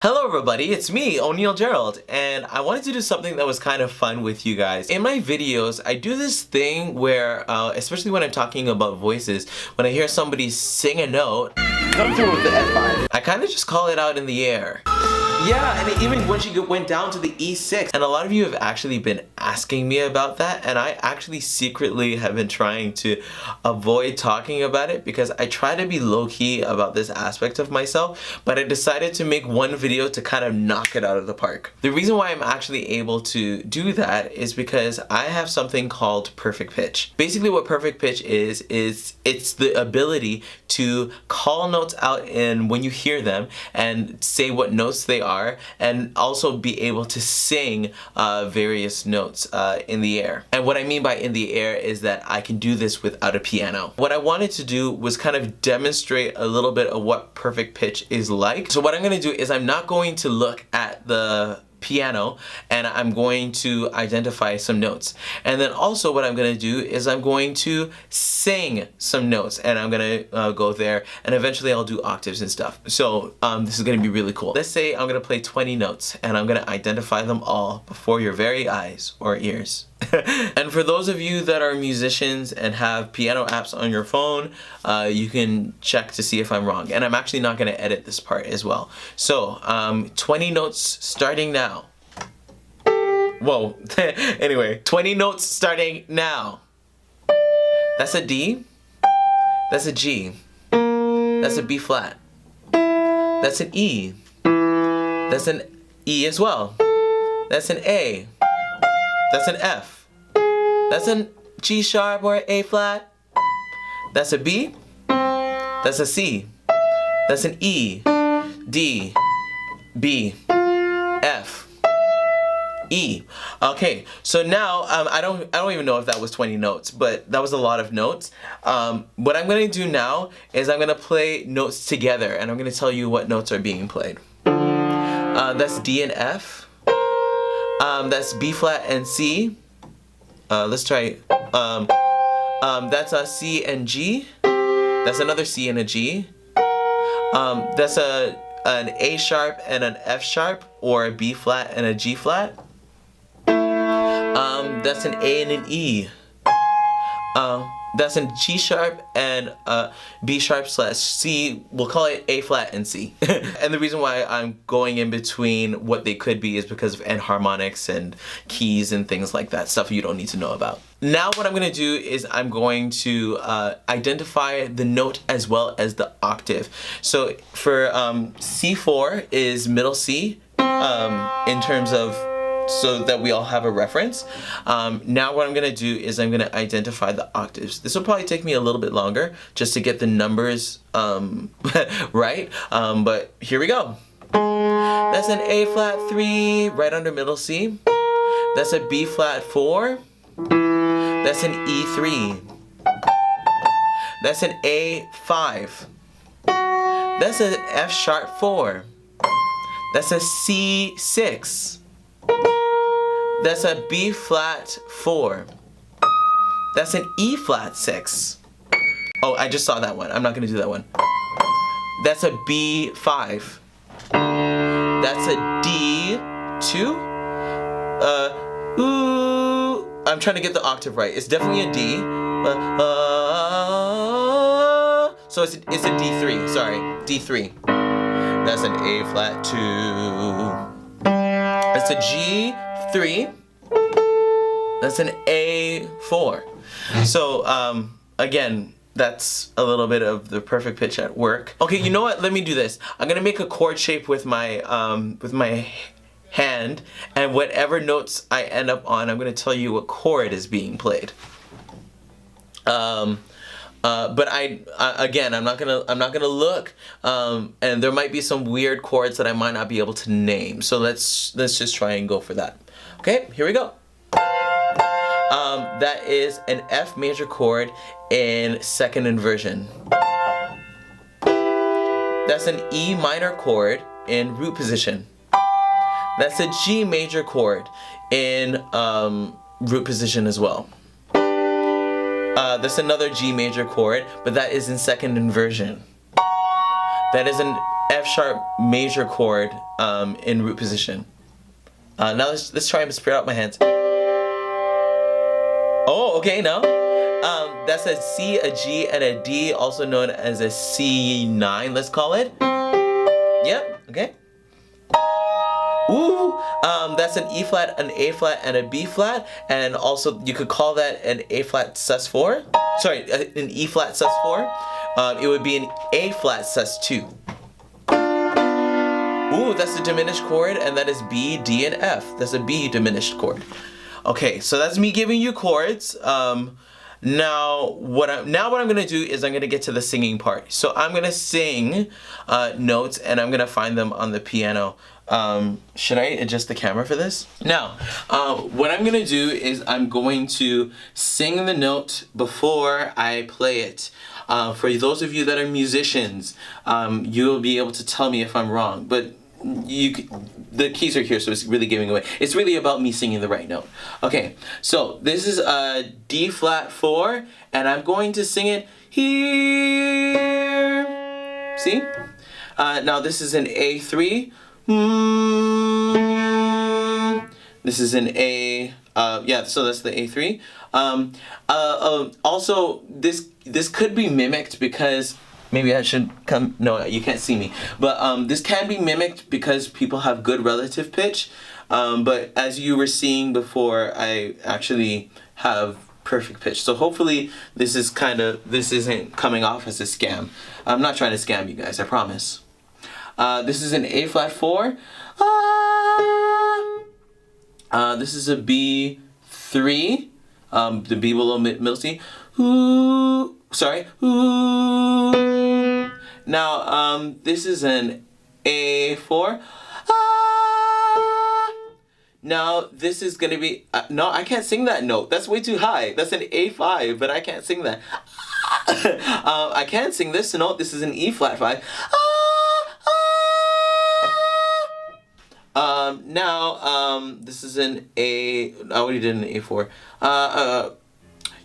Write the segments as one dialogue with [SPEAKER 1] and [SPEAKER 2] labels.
[SPEAKER 1] Hello everybody, it's me, Gerald, and I wanted to do something that was kind of fun with you guys. In my videos, I do this thing where, especially when I'm talking about voices, when I hear somebody sing a note, come through with the F5, I kind of just call it out in the air. Yeah, and even when she went down to the E6, and a lot of you have actually been asking me about that, and I actually secretly have been trying to avoid talking about it because I try to be low-key about this aspect of myself, but I decided to make one video to kind of knock it out of the park. The reason why I'm actually able to do that is because I have something called perfect pitch. Basically what perfect pitch is it's the ability to call notes out in when you hear them and say what notes they are, and also be able to sing various notes in the air. And what I mean by in the air is that I can do this without a piano. What I wanted to do was kind of demonstrate a little bit of what perfect pitch is like. So what I'm going to do is I'm not going to look at the piano and I'm going to identify some notes, and then also what I'm going to do is I'm going to sing some notes, and I'm going to go there, and eventually I'll do octaves and stuff. So this is going to be really cool. Let's say I'm going to play 20 notes and I'm going to identify them all before your very eyes or ears. And for those of you that are musicians and have piano apps on your phone, you can check to see if I'm wrong. And I'm actually not going to edit this part as well. So 20 notes starting now. Whoa. Anyway, 20 notes starting now. That's a D. That's a G. That's a B flat. That's an E. That's an E as well. That's an A. That's an F. That's an G sharp or A flat. That's a B. That's a C. That's an E. D. B. F. E. Okay, so now I don't even know if that was 20 notes, but that was a lot of notes. What I'm gonna do now is I'm gonna play notes together, and I'm gonna tell you what notes are being played. That's D and F. That's B flat and C. Let's try. That's a C and G. That's another C and a G. That's an A sharp and an F sharp, or a B flat and a G flat. That's an A and an E. That's a G sharp and B sharp slash C. We'll call it A flat and C. And the reason why I'm going in between what they could be is because of enharmonics and keys and things like that, stuff you don't need to know about. Now what I'm going to do is I'm going to identify the note as well as the octave. So for C4 is middle C in terms of, so that we all have a reference. Now what I'm gonna do is I'm gonna identify the octaves. This will probably take me a little bit longer just to get the numbers right, but here we go. That's an A flat 3 right under middle C. That's a B flat 4. That's an E3. That's an A5. That's an F sharp 4. That's a C6. That's a B flat 4. That's an E flat 6. Oh, I just saw that one. I'm not gonna do that one. That's a B5. That's a D2. I'm trying to get the octave right. It's definitely a D. So it's a D3. Sorry, D3. That's an A flat 2. That's a G3. That's an A4. So again, that's a little bit of the perfect pitch at work. Okay, you know what? Let me do this. I'm gonna make a chord shape with my hand, and whatever notes I end up on, I'm gonna tell you what chord is being played. But again, I'm not gonna look, and there might be some weird chords that I might not be able to name. So let's just try and go for that. Okay, here we go. That is an F major chord in second inversion. That's an E minor chord in root position. That's a G major chord in root position as well. That's another G major chord, but that is in second inversion. That is an F sharp major chord in root position. Now let's try and spread out my hands. Oh, okay, now. That's a C, a G, and a D, also known as a C9, let's call it. Yep, okay. Ooh, that's an E flat, an A flat, and a B flat, and also you could call that an A flat sus4. Sorry, an E flat sus4. It would be an A flat sus2. Ooh, that's a diminished chord, and that is B, D, and F. That's a B diminished chord. Okay, so that's me giving you chords. Now what I'm gonna do is I'm gonna get to the singing part. So I'm gonna sing notes, and I'm gonna find them on the piano. Should I adjust the camera for this? Now, what I'm gonna do is I'm going to sing the note before I play it. For those of you that are musicians, you'll be able to tell me if I'm wrong, but the keys are here, so it's really giving away. It's really about me singing the right note. Okay, so this is a D flat 4, and I'm going to sing it here. See? Now this is an A3. This is an A. Yeah, so that's the A3. Also, this could be mimicked because. Maybe I should come, no, you can't see me. But this can be mimicked because people have good relative pitch. But as you were seeing before, I actually have perfect pitch. So hopefully this isn't coming off as a scam. I'm not trying to scam you guys, I promise. This is an A flat 4. This is a B3. The B below middle C. Ooh, sorry. Ooh. Now, this is an A4. Now, this is gonna be, no, I can't sing that note. That's way too high. That's an A5, but I can't sing that. I can sing this note. This is an E flat 5. Now, this is an A, I already did an A4.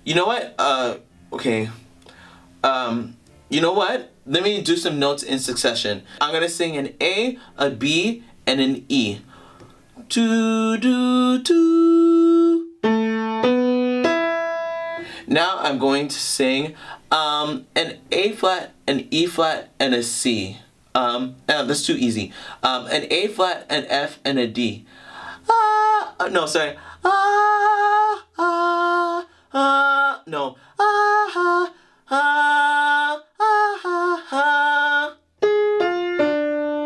[SPEAKER 1] You know what? Okay. You know what? Let me do some notes in succession. I'm gonna sing an A, a B, and an E. Do, do, do. Now I'm going to sing an A flat, an E flat, and a C. That's too easy. An A flat, an F, and a D. No, sorry. No.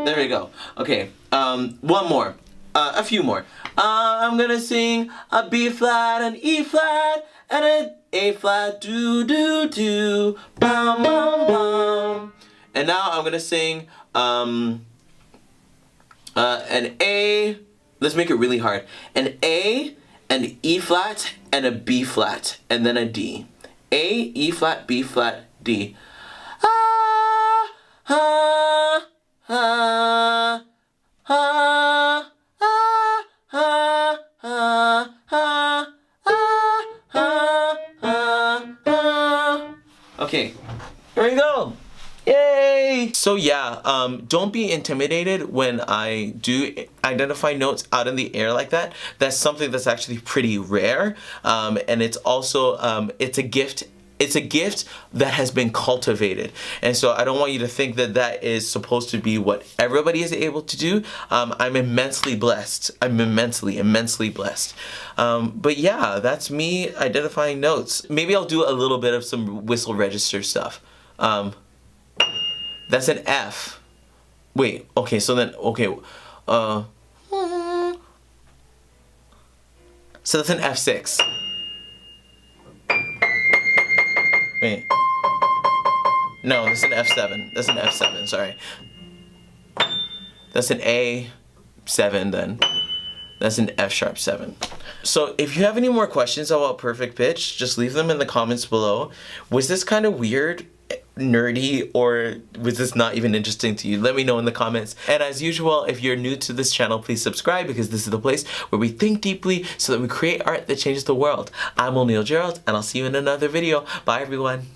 [SPEAKER 1] There we go. Okay, one more. A few more. I'm gonna sing a B flat, an E flat, and an A flat, do, do, do, bum, bum, bum. And now I'm gonna sing an A, let's make it really hard. An A, an E flat, and a B flat, and then a D. A, E flat, B flat, D. Okay, here we go. Yay! So yeah, don't be intimidated when I do identify notes out in the air like that. That's something that's actually pretty rare, and it's also it's a gift. It's a gift that has been cultivated, and so I don't want you to think that that is supposed to be what everybody is able to do. I'm immensely blessed. I'm immensely blessed. But yeah, that's me identifying notes. Maybe I'll do a little bit of some whistle register stuff. That's an F. Wait, okay, so then, okay, so that's an F6. Wait. No, that's an F7. That's an F7, sorry. That's an A7 then. That's an F sharp 7. So if you have any more questions about perfect pitch, just leave them in the comments below. Was this kind of weird, nerdy, or was this not even interesting to you? Let me know in the comments. And as usual, if you're new to this channel, please subscribe, because this is the place where we think deeply so that we create art that changes the world. I'm O'Neil Gerald, and I'll see you in another video. Bye everyone.